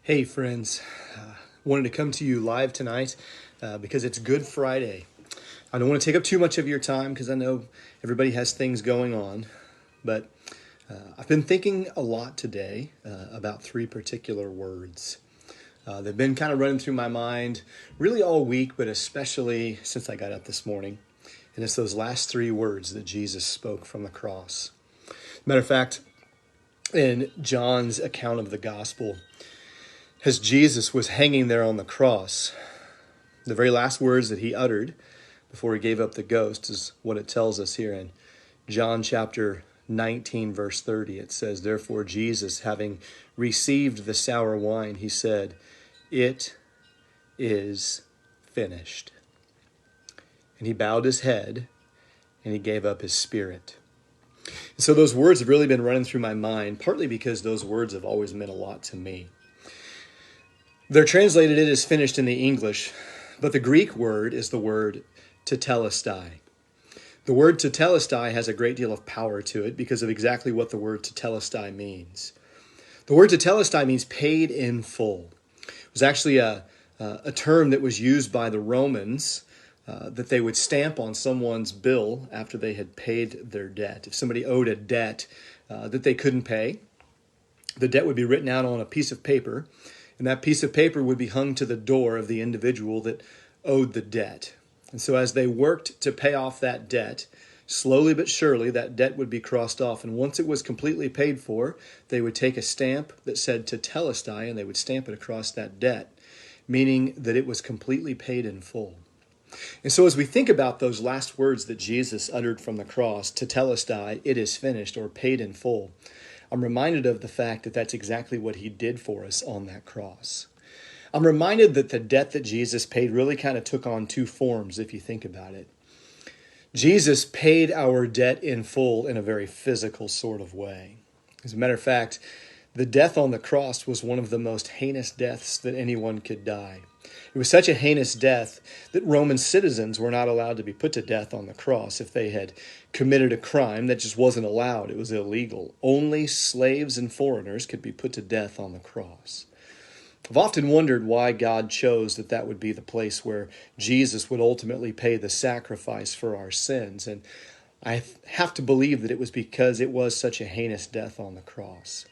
Hey friends, wanted to come to you live tonight because it's Good Friday. I don't want to take up too much of your time because I know everybody has things going on, but I've been thinking a lot today about three particular words. They've been kind of running through my mind really all week, but especially since I got up this morning. And it's those last three words that Jesus spoke from the cross. Matter of fact, in John's account of the gospel, as Jesus was hanging there on the cross, the very last words that he uttered before he gave up the ghost is what it tells us here in John chapter 19, verse 30. It says, "Therefore Jesus, having received the sour wine, he said, 'It is finished.' And he bowed his head and he gave up his spirit." And so those words have really been running through my mind, partly because those words have always meant a lot to me. They're translated "it is finished" in the English, but the Greek word is the word tetelestai. The word tetelestai has a great deal of power to it because of exactly what the word tetelestai means. The word tetelestai means paid in full. It was actually a term that was used by the Romans that they would stamp on someone's bill after they had paid their debt. If somebody owed a debt that they couldn't pay, the debt would be written out on a piece of paper, and that piece of paper would be hung to the door of the individual that owed the debt. And so as they worked to pay off that debt, slowly but surely that debt would be crossed off. And once it was completely paid for, they would take a stamp that said tetelestai, and they would stamp it across that debt, meaning that it was completely paid in full. And so as we think about those last words that Jesus uttered from the cross, tetelestai, "it is finished," or paid in full, I'm reminded of the fact that that's exactly what he did for us on that cross. I'm reminded that the debt that Jesus paid really kind of took on two forms, if you think about it. Jesus paid our debt in full in a very physical sort of way. As a matter of fact, the death on the cross was one of the most heinous deaths that anyone could die. It was such a heinous death that Roman citizens were not allowed to be put to death on the cross if they had committed a crime that just wasn't allowed. It was illegal. Only slaves and foreigners could be put to death on the cross. I've often wondered why God chose that would be the place where Jesus would ultimately pay the sacrifice for our sins. And I have to believe that it was because it was such a heinous death on the cross.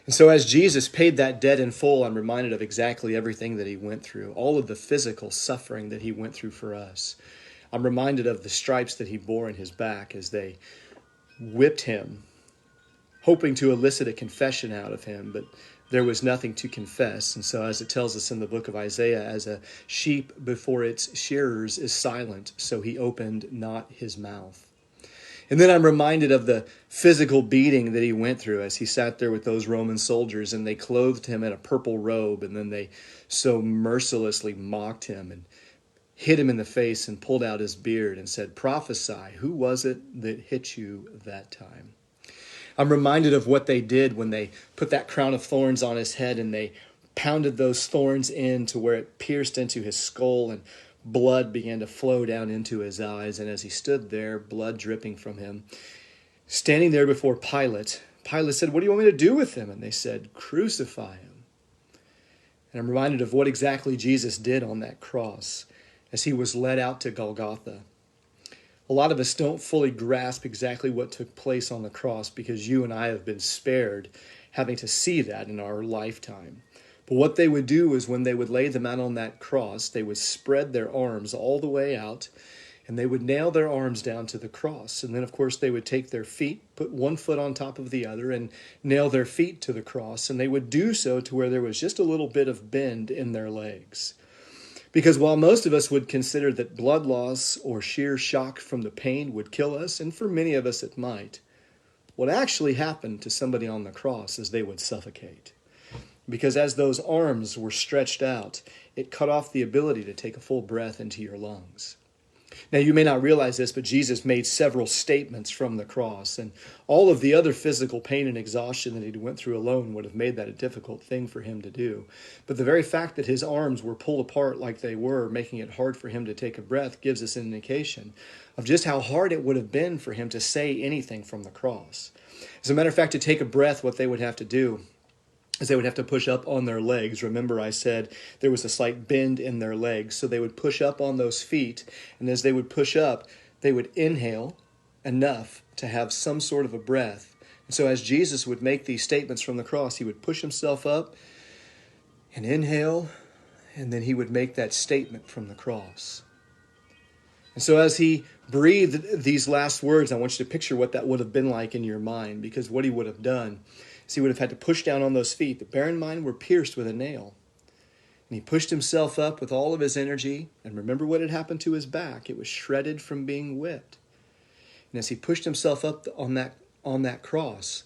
And so as Jesus paid that debt in full, I'm reminded of exactly everything that he went through, all of the physical suffering that he went through for us. I'm reminded of the stripes that he bore in his back as they whipped him, hoping to elicit a confession out of him, but there was nothing to confess. And so as it tells us in the book of Isaiah, as a sheep before its shearers is silent, so he opened not his mouth. And then I'm reminded of the physical beating that he went through as he sat there with those Roman soldiers, and they clothed him in a purple robe, and then they so mercilessly mocked him and hit him in the face and pulled out his beard and said, "Prophesy, who was it that hit you that time?" I'm reminded of what they did when they put that crown of thorns on his head and they pounded those thorns in to where it pierced into his skull, and blood began to flow down into his eyes. And as he stood there, blood dripping from him, standing there before Pilate, Pilate said, "What do you want me to do with him?" And they said, "Crucify him." And I'm reminded of what exactly Jesus did on that cross as he was led out to Golgotha. A lot of us don't fully grasp exactly what took place on the cross because you and I have been spared having to see that in our lifetime. But what they would do is when they would lay them out on that cross, they would spread their arms all the way out, and they would nail their arms down to the cross. And then, of course, they would take their feet, put one foot on top of the other, and nail their feet to the cross. And they would do so to where there was just a little bit of bend in their legs. Because while most of us would consider that blood loss or sheer shock from the pain would kill us, and for many of us it might, what actually happened to somebody on the cross is they would suffocate. Because as those arms were stretched out, it cut off the ability to take a full breath into your lungs. Now, you may not realize this, but Jesus made several statements from the cross, and all of the other physical pain and exhaustion that he went through alone would have made that a difficult thing for him to do. But the very fact that his arms were pulled apart like they were, making it hard for him to take a breath, gives us an indication of just how hard it would have been for him to say anything from the cross. As a matter of fact, to take a breath, what they would have to do as they would have to push up on their legs. Remember, I said there was a slight bend in their legs, so they would push up on those feet, and as they would push up, they would inhale enough to have some sort of a breath. And so as Jesus would make these statements from the cross, he would push himself up and inhale, and then he would make that statement from the cross. And so as he breathed these last words, I want you to picture what that would have been like in your mind, because what he would have done is he would have had to push down on those feet that, bear in mind, were pierced with a nail. And he pushed himself up with all of his energy, and remember what had happened to his back. It was shredded from being whipped. And as he pushed himself up on that cross,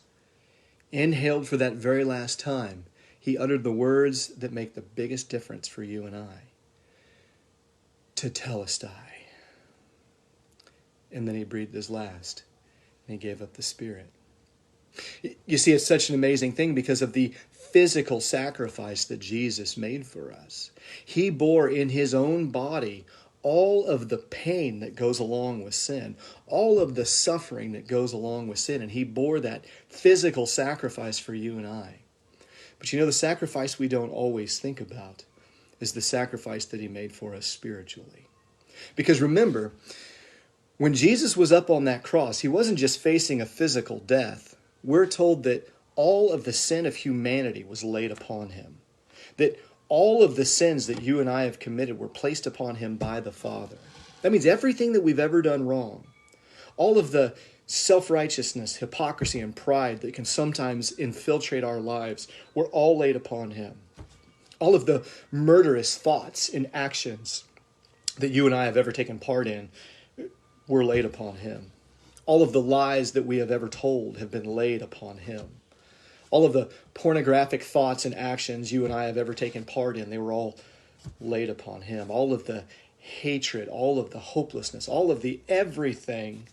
inhaled for that very last time, he uttered the words that make the biggest difference for you and I. Tetelestai. And then he breathed his last, and he gave up the spirit. You see, it's such an amazing thing because of the physical sacrifice that Jesus made for us. He bore in his own body all of the pain that goes along with sin, all of the suffering that goes along with sin, and he bore that physical sacrifice for you and I. But you know, the sacrifice we don't always think about is the sacrifice that he made for us spiritually. Because remember, when Jesus was up on that cross, he wasn't just facing a physical death. We're told that all of the sin of humanity was laid upon him. That all of the sins that you and I have committed were placed upon him by the Father. That means everything that we've ever done wrong, all of the self-righteousness, hypocrisy, and pride that can sometimes infiltrate our lives were all laid upon him. All of the murderous thoughts and actions that you and I have ever taken part in were laid upon him. All of the lies that we have ever told have been laid upon him. All of the pornographic thoughts and actions you and I have ever taken part in, they were all laid upon him. All of the hatred, all of the hopelessness, all of the everything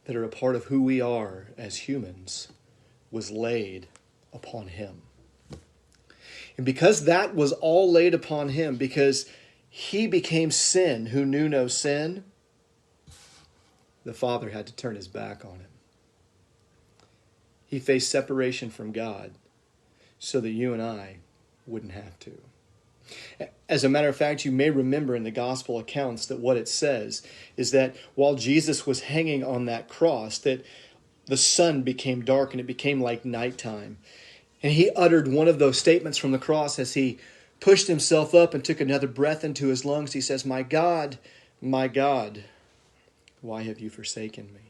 that are a part of who we are as humans was laid upon him. And because that was all laid upon him, because he became sin who knew no sin, the Father had to turn his back on him. He faced separation from God so that you and I wouldn't have to. As a matter of fact, you may remember in the gospel accounts that what it says is that while Jesus was hanging on that cross, that the sun became dark and it became like nighttime. And he uttered one of those statements from the cross as he pushed himself up and took another breath into his lungs. He says, my God, why have you forsaken me?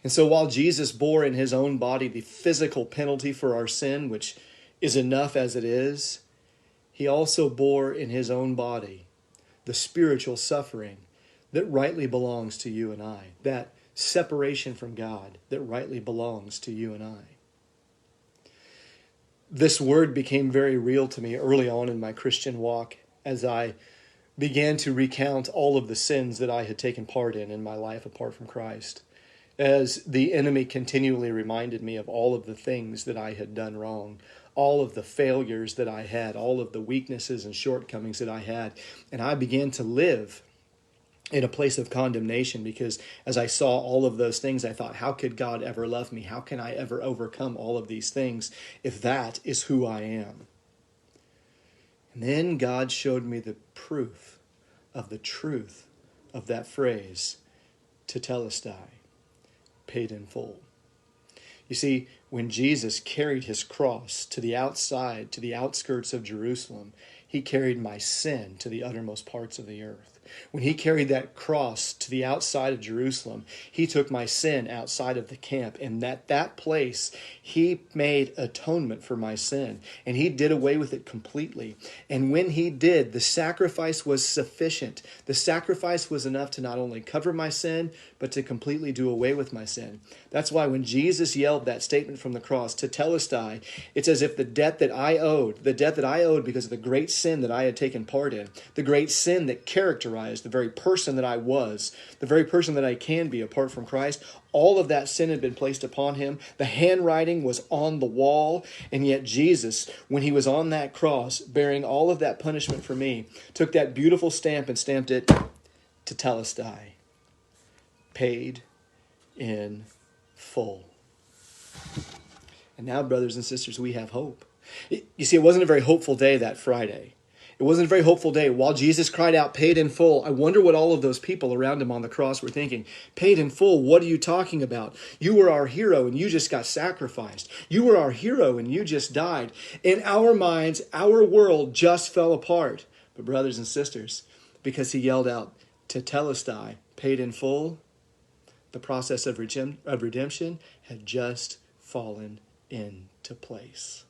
And so while Jesus bore in his own body the physical penalty for our sin, which is enough as it is, he also bore in his own body the spiritual suffering that rightly belongs to you and I, that separation from God that rightly belongs to you and I. This word became very real to me early on in my Christian walk as I began to recount all of the sins that I had taken part in my life apart from Christ. As the enemy continually reminded me of all of the things that I had done wrong, all of the failures that I had, all of the weaknesses and shortcomings that I had. And I began to live in a place of condemnation because as I saw all of those things, I thought, how could God ever love me? How can I ever overcome all of these things if that is who I am? And then God showed me the proof of the truth of that phrase, tetelestai, paid in full. You see, when Jesus carried his cross to the outside, to the outskirts of Jerusalem, he carried my sin to the uttermost parts of the earth. When he carried that cross to the outside of Jerusalem, he took my sin outside of the camp. And at that place, he made atonement for my sin. And he did away with it completely. And when he did, the sacrifice was sufficient. The sacrifice was enough to not only cover my sin, but to completely do away with my sin. That's why when Jesus yelled that statement from the cross, tetelestai, it's as if the debt that I owed because of the great sin that I had taken part in, the great sin that characterized the very person that I was, the very person that I can be apart from Christ, all of that sin had been placed upon him. The handwriting was on the wall, and yet Jesus, when he was on that cross, bearing all of that punishment for me, took that beautiful stamp and stamped it, tetelestai, paid in full. And now, brothers and sisters, we have hope. You see, it wasn't a very hopeful day that Friday. It wasn't a very hopeful day. While Jesus cried out, paid in full, I wonder what all of those people around him on the cross were thinking. Paid in full, what are you talking about? You were our hero and you just got sacrificed. You were our hero and you just died. In our minds, our world just fell apart. But brothers and sisters, because he yelled out, tetelestai, paid in full, the process of redemption had just fallen into place.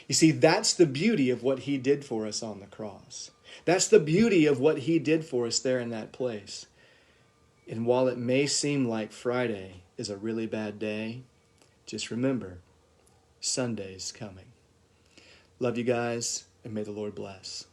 You see, that's the beauty of what he did for us on the cross. That's the beauty of what he did for us there in that place. And while it may seem like Friday is a really bad day, just remember, Sunday's coming. Love you guys, and may the Lord bless.